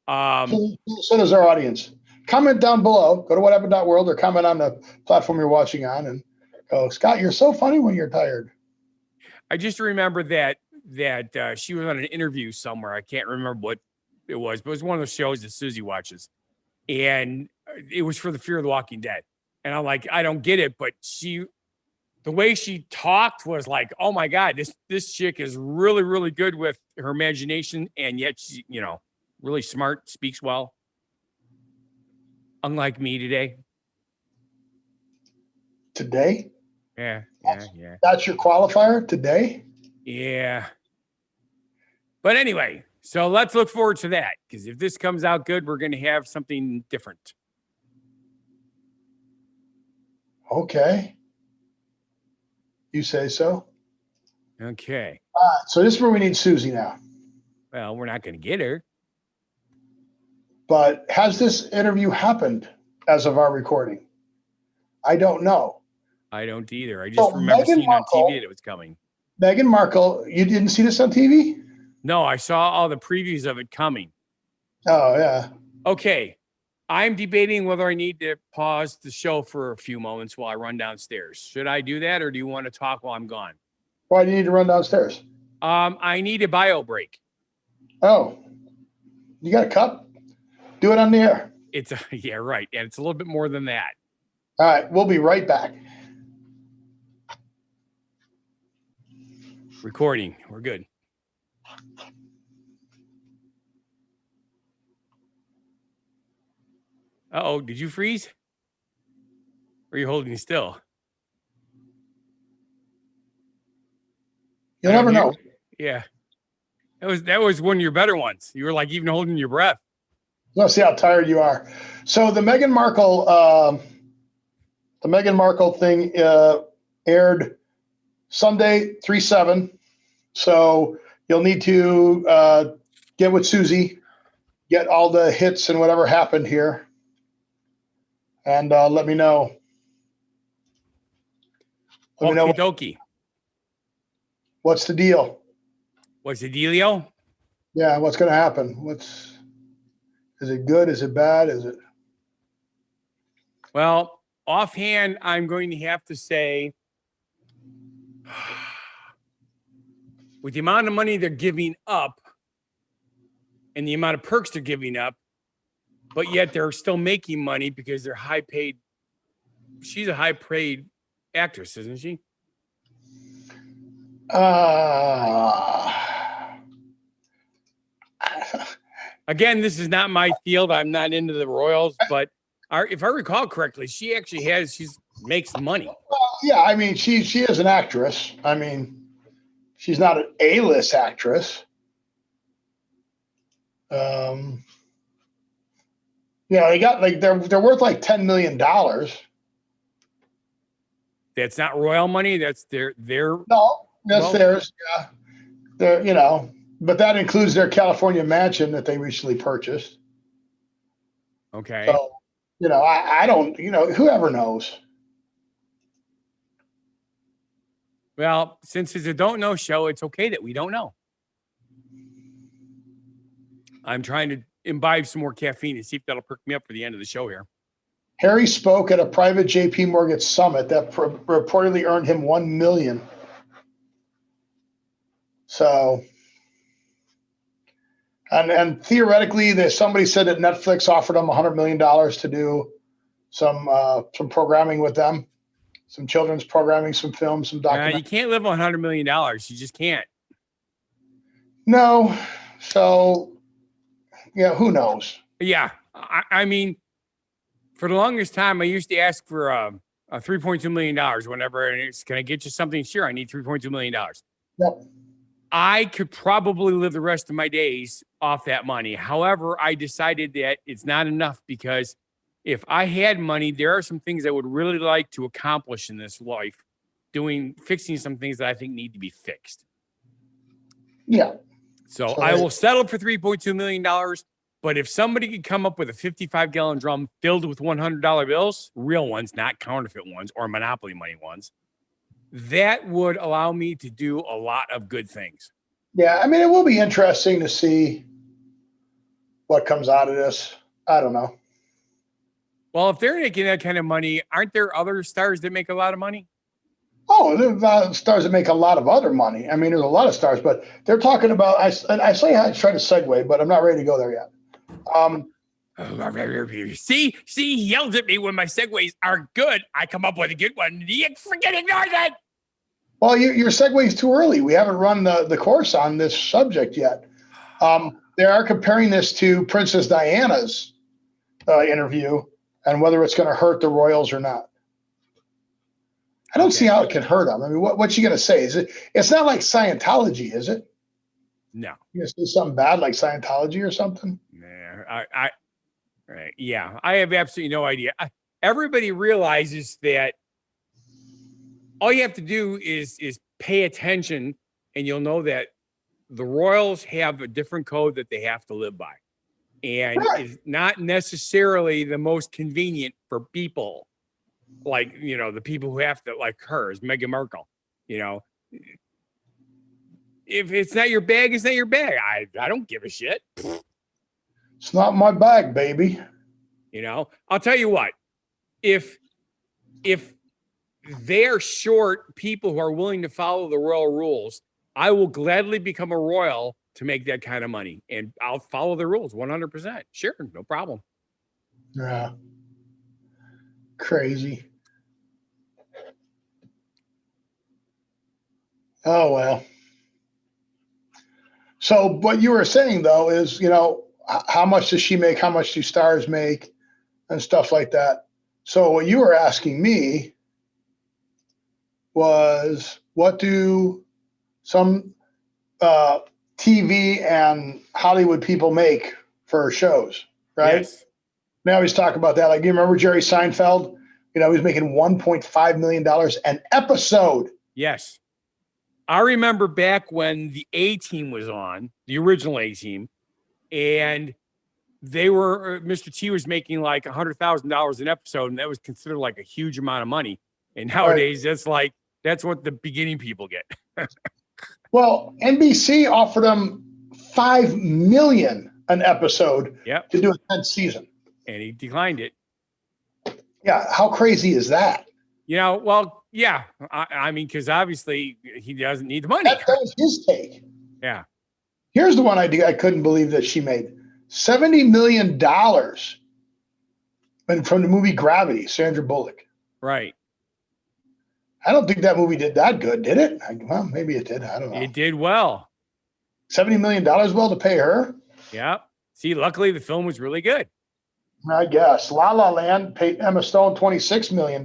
So does our audience. Comment down below. Go to whathappened.world or comment on the platform you're watching on and go, Scott, you're so funny when you're tired. I just remember that she was on an interview somewhere. I can't remember what it was, but it was one of those shows that Susie watches. And it was for the Fear of the Walking Dead. And I'm like, I don't get it, but the way she talked was like, oh my God, this chick is really, really good with her imagination. And yet she's, really smart, speaks well. Unlike me today. Today? Yeah. That's your qualifier today? Yeah. But anyway, so let's look forward to that. Because if this comes out good, we're going to have something different. Okay. You say so? Okay. So this is where we need Susie now. Well, we're not going to get her. But has this interview happened as of our recording? I don't know. I don't either. I just remember seeing on TV that it was coming. Meghan Markle, you didn't see this on TV? No, I saw all the previews of it coming. Oh, yeah. Okay. I'm debating whether I need to pause the show for a few moments while I run downstairs. Should I do that, or do you want to talk while I'm gone? Why do you need to run downstairs? I need a bio break. Oh, you got a cup? Do it on the air. Yeah, right. And it's a little bit more than that. All right. We'll be right back. Recording. We're good. Uh-oh. Did you freeze? Or are you holding still? You'll never know. Yeah. That was one of your better ones. You were like even holding your breath. Let's see how tired you are. So the Meghan Markle thing aired Sunday 3/7. So you'll need to get with Susie, get all the hits and whatever happened here, and let me know. Okie dokie. What's the deal? What's the dealio? Yeah, what's going to happen? Is it good? Is it bad? Is it? Well, offhand, I'm going to have to say, with the amount of money they're giving up and the amount of perks they're giving up, but yet they're still making money because they're high paid. She's a high paid actress, isn't she? Again, this is not my field. I'm not into the royals, but if I recall correctly, she actually makes money. Well, yeah, I mean, she is an actress. I mean, she's not an A-list actress. Yeah, they got they're worth like $10 million. That's not royal money. That's their. No, that's theirs. Yeah, they're but that includes their California mansion that they recently purchased. Okay. So, I don't, whoever knows. Well, since it's a don't know show, it's okay that we don't know. I'm trying to imbibe some more caffeine and see if that'll perk me up for the end of the show here. Harry spoke at a private JP Morgan summit that reportedly earned him $1 million. So, and theoretically, somebody said that Netflix offered him $100 million to do some programming with them, some children's programming, some films, some documentaries. You can't live on $100 million. You just can't. No. So, yeah, who knows? Yeah. I mean, for the longest time, I used to ask for $3.2 million whenever it's, can I get you something? Sure, I need $3.2 million. Yep. I could probably live the rest of my days off that money. However, I decided that it's not enough because if I had money, there are some things I would really like to accomplish in this life, fixing some things that I think need to be fixed. Yeah. So I will settle for $3.2 million, But if somebody could come up with a 55-gallon drum filled with $100 bills, real ones, not counterfeit ones or Monopoly money ones, that would allow me to do a lot of good things. Yeah, I mean, it will be interesting to see what comes out of this. I don't know. Well, if they're making that kind of money, aren't there other stars that make a lot of money? Oh, there's stars that make a lot of other money. I mean, there's a lot of stars, but they're talking about. I say I try to segue, but I'm not ready to go there yet. See, he yells at me when my segues are good. I come up with a good one. He freaking ignores it. Well, your segue is too early. We haven't run the course on this subject yet. They are comparing this to Princess Diana's interview and whether it's going to hurt the royals or not. I don't see how it can hurt them. I mean, what's she going to say? It's not like Scientology, is it? No. You going to say something bad like Scientology or something? Nah, yeah, I have absolutely no idea. Everybody realizes that all you have to do is pay attention, and you'll know that the royals have a different code that they have to live by, and is not necessarily the most convenient for people like, the people who have to, like hers, Meghan Markle. If it's not your bag, it's not your bag. I don't give a shit. It's not my bag, baby. I'll tell you what, if they're short people who are willing to follow the royal rules, I will gladly become a royal to make that kind of money, and I'll follow the rules 100%. Sure, no problem. Yeah. Crazy. Oh, well. So what you were saying, though, is, how much does she make? How much do stars make? And stuff like that. So what you were asking me was, what do some TV and Hollywood people make for shows, right? Yes. They always talk about that. Like, do you remember Jerry Seinfeld? He was making $1.5 million an episode. Yes. I remember back when the A-Team was on, the original A-Team, and Mr. T was making like $100,000 an episode, and that was considered like a huge amount of money. And nowadays, that's what the beginning people get. Well, NBC offered him $5 million an episode to do a 10th season, and he declined it. Yeah, how crazy is that? Well, yeah. I mean, because obviously he doesn't need the money. That was his take. Yeah. Here's the one I couldn't believe that she made $70 million from the movie Gravity, Sandra Bullock. Right. I don't think that movie did that good, did it? Well, maybe it did. I don't know. It did well. $70 million well to pay her? Yeah. See, luckily the film was really good. I guess. La La Land paid Emma Stone $26 million.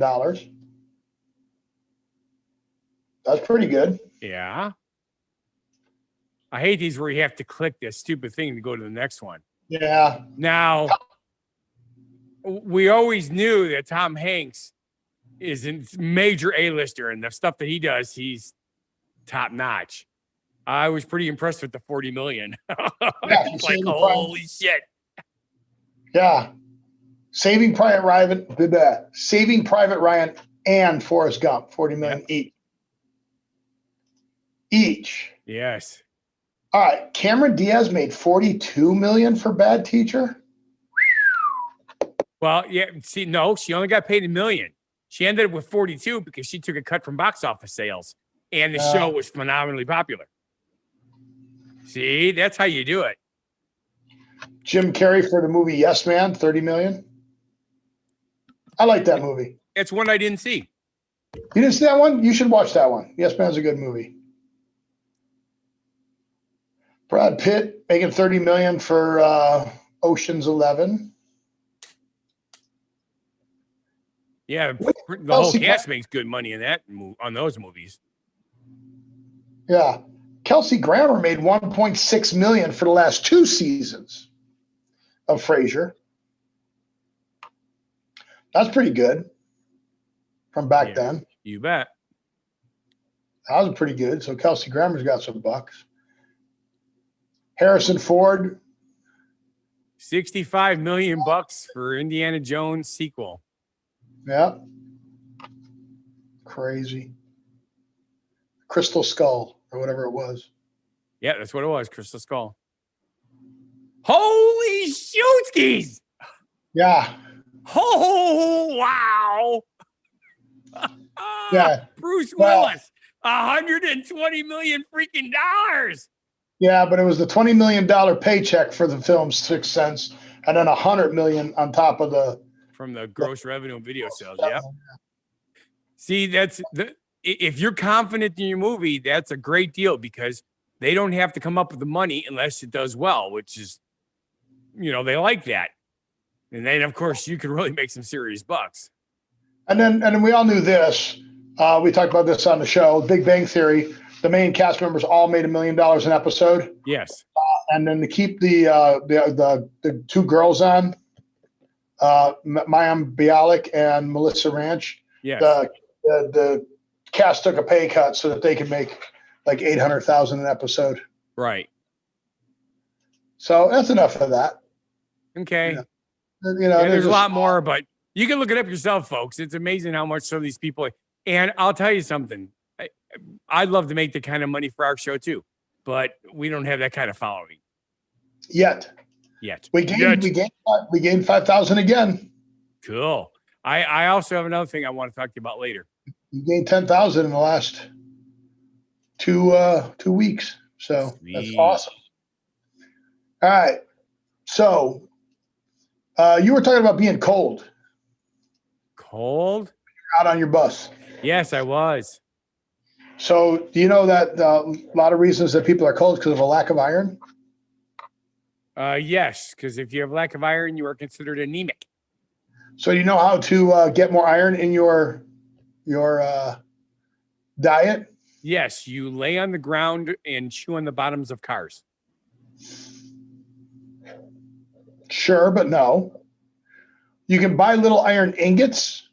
That's pretty good. Yeah. I hate these where you have to click this stupid thing to go to the next one. Yeah. Now, we always knew that Tom Hanks is a major A-lister, and the stuff that he does, he's top notch. I was pretty impressed with the 40 million. It's like, holy shit. Yeah. Saving Private Ryan and Forrest Gump, 40 million each. Yes. All right. Cameron Diaz made 42 million for Bad Teacher. Well, yeah. See, no, she only got paid $1 million. She ended up with 42 because she took a cut from box office sales, and the show was phenomenally popular. See, that's how you do it. Jim Carrey for the movie Yes Man, 30 million. I like that movie. It's one I didn't see. You didn't see that one? You should watch that one. Yes Man's a good movie. Brad Pitt making 30 million for Ocean's 11. Yeah, the whole cast makes good money on those movies. Yeah. Kelsey Grammer made 1.6 million for the last 2 seasons of Frasier. That's pretty good from back then. You bet. That was pretty good. So Kelsey Grammer's got some bucks. Harrison Ford $65 million for Indiana Jones sequel. Yeah. Crazy. Crystal Skull or whatever it was. Yeah, that's what it was. Crystal Skull. Holy shootskis! Yeah. Oh, wow. Yeah. Bruce Willis, $120 million freaking dollars. Yeah, but it was the $20 million paycheck for the film Sixth Sense, and then $100 million on top of from the gross revenue and video sales. Yep. See, if you're confident in your movie, that's a great deal because they don't have to come up with the money unless it does well, which is, they like that. And then, of course, you can really make some serious bucks. And then we all knew this. We talked about this on the show, Big Bang Theory. The main cast members all made $1 million an episode. Yes. And then to keep the two girls on, Mayim Bialik and Melissa Ranch. Yes. The cast took a pay cut so that they could make like $800,000 an episode. Right. So that's enough of that. Okay. Yeah, there's a lot more, but you can look it up yourself, folks. It's amazing how much some of these people. And I'll tell you something. I'd love to make the kind of money for our show too, but we don't have that kind of following yet. We gained 5,000 again. Cool. I also have another thing I want to talk to you about later. You gained 10,000 in the last two weeks, so sweet. That's awesome. All right, so you were talking about being cold. Cold? Out on your bus. Yes, I was. So do you know that a lot of reasons that people are cold because of a lack of iron? Yes, because if you have lack of iron, you are considered anemic. So you know how to get more iron in your diet? Yes, you lay on the ground and chew on the bottoms of cars. Sure, but no. You can buy little iron ingots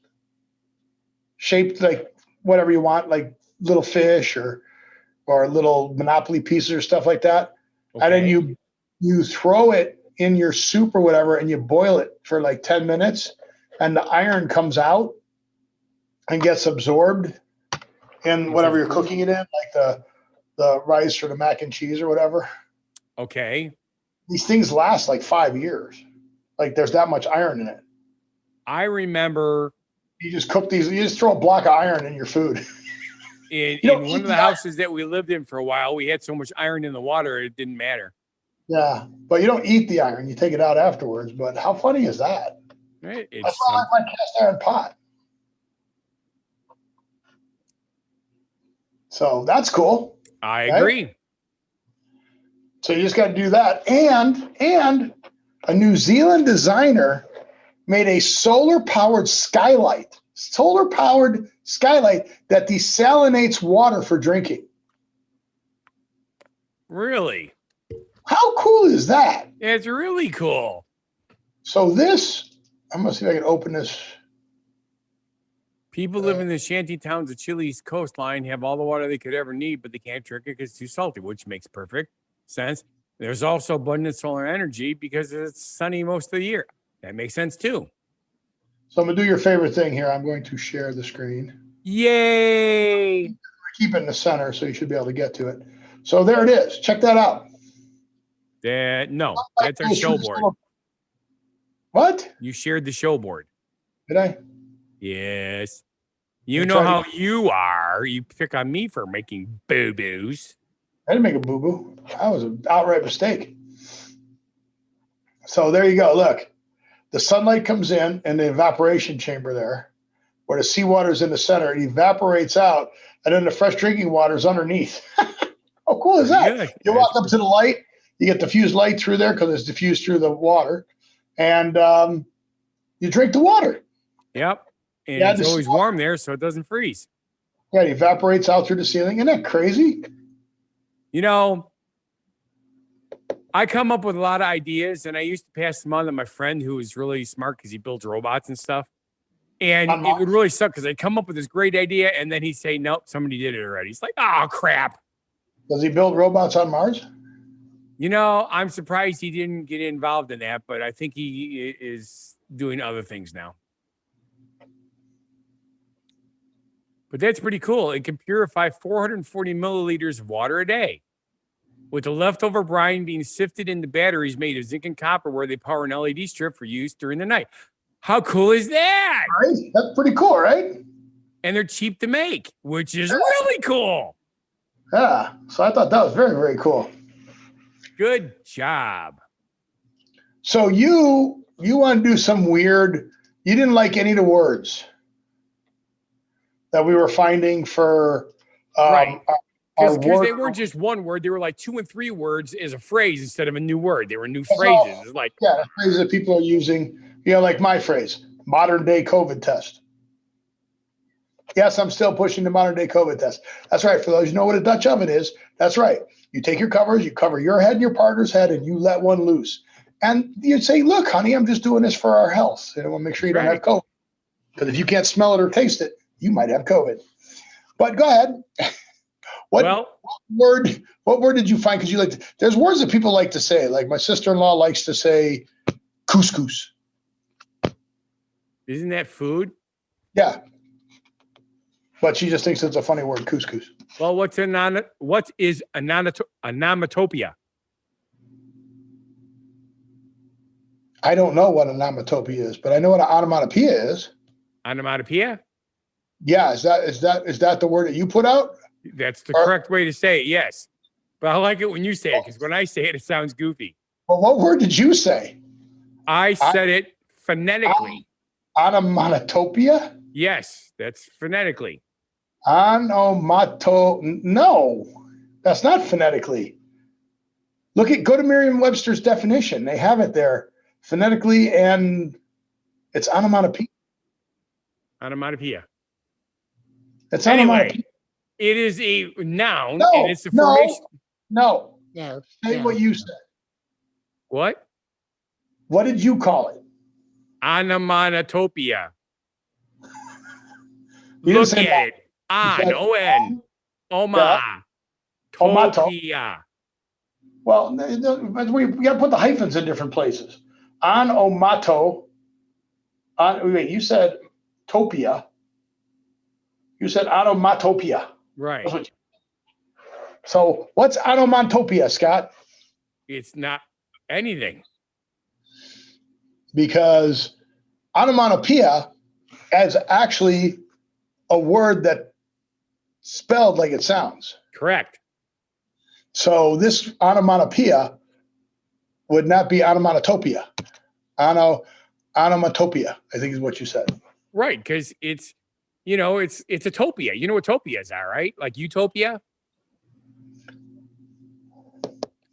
shaped like whatever you want, like little fish or little Monopoly pieces or stuff like that. Okay. And then you throw it in your soup or whatever and you boil it for like 10 minutes and the iron comes out and gets absorbed in whatever you're cooking it in, like the rice or the mac and cheese or whatever. Okay. These things last like 5 years. Like there's that much iron in it. I remember you just cook these, you just throw a block of iron in your food. In one of the houses that we lived in for a while, we had so much iron in the water, it didn't matter. Yeah, but you don't eat the iron. You take it out afterwards. But how funny is that? Right. That's why I like my cast iron pot. So that's cool. I agree. So you just got to do that. And a New Zealand designer made a solar-powered skylight that desalinates water for drinking. Really? How cool is that? It's really cool. So this, I'm going to see if I can open this. People living in the shanty towns of Chile's coastline have all the water they could ever need, but they can't drink it because it's too salty, which makes perfect sense. There's also abundant solar energy because it's sunny most of the year. That makes sense too. So I'm going to do your favorite thing here. I'm going to share the screen. Yay! Keep it in the center so you should be able to get to it. So there it is. Check that out. No, that's our show board. What? You shared the show board. Did I? Yes. You know how you are. You pick on me for making boo-boos. I didn't make a boo-boo. That was an outright mistake. So there you go. Look, the sunlight comes in the evaporation chamber there, where the seawater is in the center. It evaporates out, and then the fresh drinking water is underneath. How cool is that? Yeah, you walk up to the light. You get diffused light through there because it's diffused through the water, and you drink the water. Yep. And it's always warm there, so it doesn't freeze. Yeah, it evaporates out through the ceiling. Isn't that crazy? You know, I come up with a lot of ideas, and I used to pass them on to my friend who was really smart because he builds robots and stuff. And it would really suck because I'd come up with this great idea, and then he'd say, nope, somebody did it already. He's like, oh, crap. Does he build robots on Mars? You know, I'm surprised he didn't get involved in that, but I think he is doing other things now. But that's pretty cool. It can purify 440 milliliters of water a day, with the leftover brine being sifted into batteries made of zinc and copper where they power an LED strip for use during the night. How cool is that? Right? That's pretty cool, right? And they're cheap to make, which is really cool. Yeah. So I thought that was very, very cool. Good job. So you want to do some weird, you didn't like any of the words that we were finding for right. Because they weren't just one word. They were like 2 and 3 words as a phrase instead of a new word. They were new phrases. It's like, yeah, the phrases that people are using, like my phrase, modern day COVID test. Yes, I'm still pushing the modern day COVID test. That's right. For those who know what a Dutch oven is, that's right. You take your covers, you cover your head and your partner's head, and you let one loose. And you say, look, honey, I'm just doing this for our health. And we'll make sure you don't have COVID. Because if you can't smell it or taste it, you might have COVID. But go ahead. What word did you find? Because there's words that people like to say. Like my sister-in-law likes to say couscous. Isn't that food? Yeah. But she just thinks it's a funny word, couscous. Well, what is onomatopoeia? I don't know what an onomatopoeia is, but I know what an onomatopoeia is. Onomatopoeia? Yeah, is that the word that you put out? That's the correct way to say it, yes. But I like it when you say it, because when I say it, it sounds goofy. Well, what word did you say? I said it phonetically. Onomatopoeia? Yes, that's phonetically. No, that's not phonetically. Go to Merriam-Webster's definition. They have it there phonetically, and it's onomatopoeia. Onomatopoeia. It's anyway, onomatopoeia. It is a noun, and it's a formation. No. Say what you said. What? What did you call it? Onomatopoeia. Look at it. O-N. Omatopia. Well, we got to put the hyphens in different places. Wait, you said topia. You said onomatopoeia. Right. So what's onomatopoeia, Scott? It's not anything. Because onomatopoeia is actually a word that spelled like it sounds. Correct. So this onomatopoeia would not be onomatopoeia. Onomatopoeia, I think is what you said. Right, because it's a topia. You know what topias are, right? Like utopia.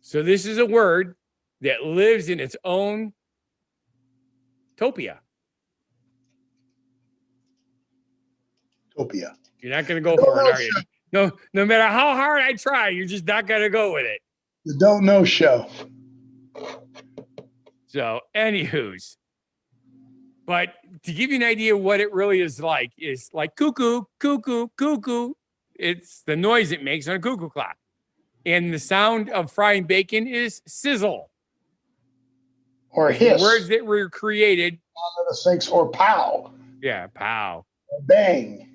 So this is a word that lives in its own topia. Topia. You're not going to go for it, are you? No matter how hard I try, you're just not going to go with it. The Don't Know Show. So, anywho's. But to give you an idea of what it really is like cuckoo, cuckoo, cuckoo. It's the noise it makes on a cuckoo clock. And the sound of frying bacon is sizzle. Or hiss. The words that were created. The sinks or pow. Yeah, pow. Or bang.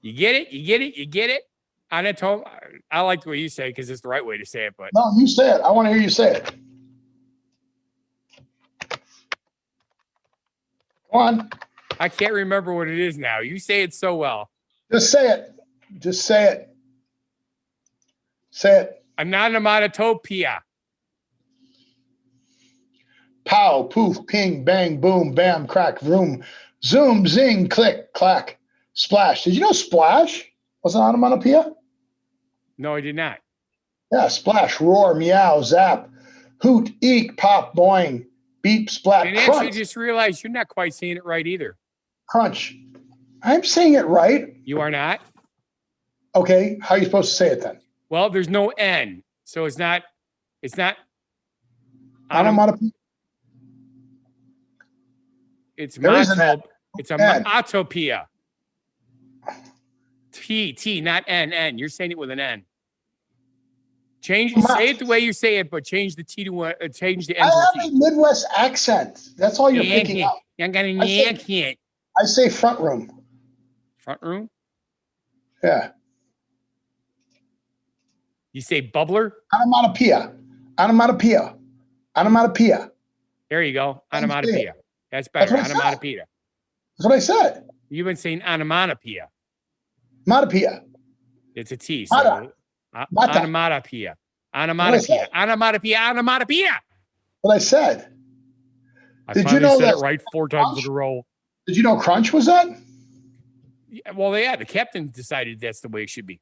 You get it? You get it? You get it? I like the way you say it because it's the right way to say it. But no, you say it. I want to hear you say it. Come on. I can't remember what it is now. You say it so well. Just say it. Just say it. Say it. Onomatopoeia. Pow, poof, ping, bang, boom, bam, crack, vroom, zoom, zing, click, clack, splash. Did you know splash was an onomatopoeia? No, I did not. Yeah, splash, roar, meow, zap, hoot, eek, pop, boing, beep, splat, and crunch. actually just realized you're not quite saying it right either. Crunch. I'm saying it right. You are not? Okay, how are you supposed to say it then? Well, there's no N, so it's not onomatopoeia. It's onomatopoeia. T, not N. You're saying it with an N. Say it the way you say it, but change the T to change the N I to a have T. a Midwest accent. That's all you're picking up. I got an accent. I say front room. Front room? Yeah. You say bubbler? Onomatopoeia. Onomatopoeia. Onomatopoeia. There you go. Onomatopoeia. That's better. Onomatopoeia. That's what I said. You've been saying onomatopoeia. Onomatopoeia. It's a T. Mata. So onomatopoeia. Onomatopoeia. Onomatopoeia. Onomatopoeia. What I said. Did you know said that it right 4 times in a row? Did you know crunch was that? Yeah, well, yeah, the captain decided that's the way it should be.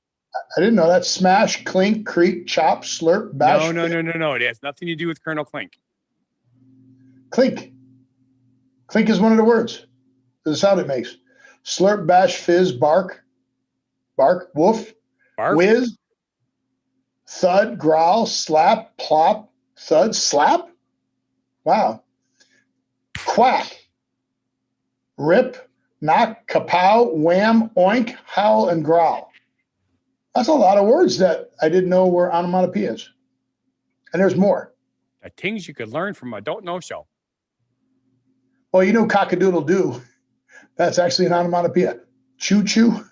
I didn't know that. Smash, clink, creak, chop, slurp, bash. No. It has nothing to do with Colonel Clink. Clink. Clink is one of the words. The sound it makes. Slurp, bash, fizz, bark. Bark, woof. Bark? Whiz. Thud, growl, slap, plop, thud, slap. Wow. Quack. Rip, knock, kapow, wham, oink, howl, and growl. That's a lot of words that I didn't know were onomatopoeias. And there's more. The things you could learn from a Don't Know Show. Well, you know cock-a-doodle-doo. That's actually an onomatopoeia. Choo-choo.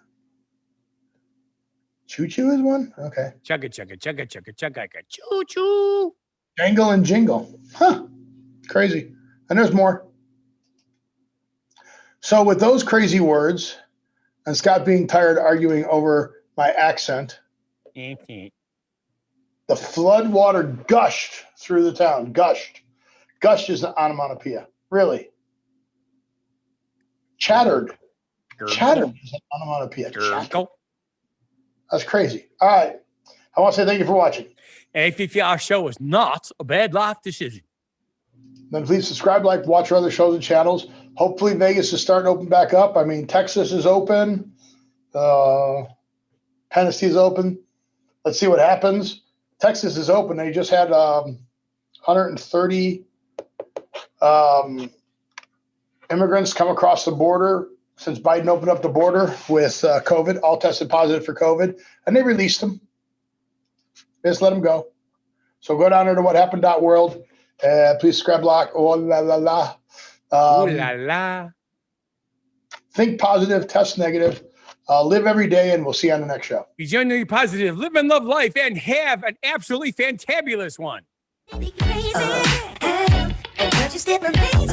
Choo-choo is one? Okay. Chugga, chugga, chugga, chugga, chugga, choo-choo. Jangle and jingle. Huh. Crazy. And there's more. So with those crazy words, and Scott being tired arguing over my accent, the flood water gushed through the town. Gushed. Gushed is an onomatopoeia. Really. Chattered. Chattered is an onomatopoeia. Chattered. That's crazy. All right. I want to say thank you for watching. And if you feel our show was not a bad life decision, then please subscribe, like, watch our other shows and channels. Hopefully Vegas is starting to open back up. I mean, Texas is open. Tennessee is open. Let's see what happens. Texas is open. They just had 130 immigrants come across the border since Biden opened up the border with COVID, all tested positive for COVID, and they released them. They just let them go. So go down there to whathappened.world. Please subscribe, like, oh la la la. Ooh la la. Think positive, test negative, live every day, and we'll see you on the next show. Be genuinely positive, live and love life, and have an absolutely fantabulous one. Be crazy, and just amazing.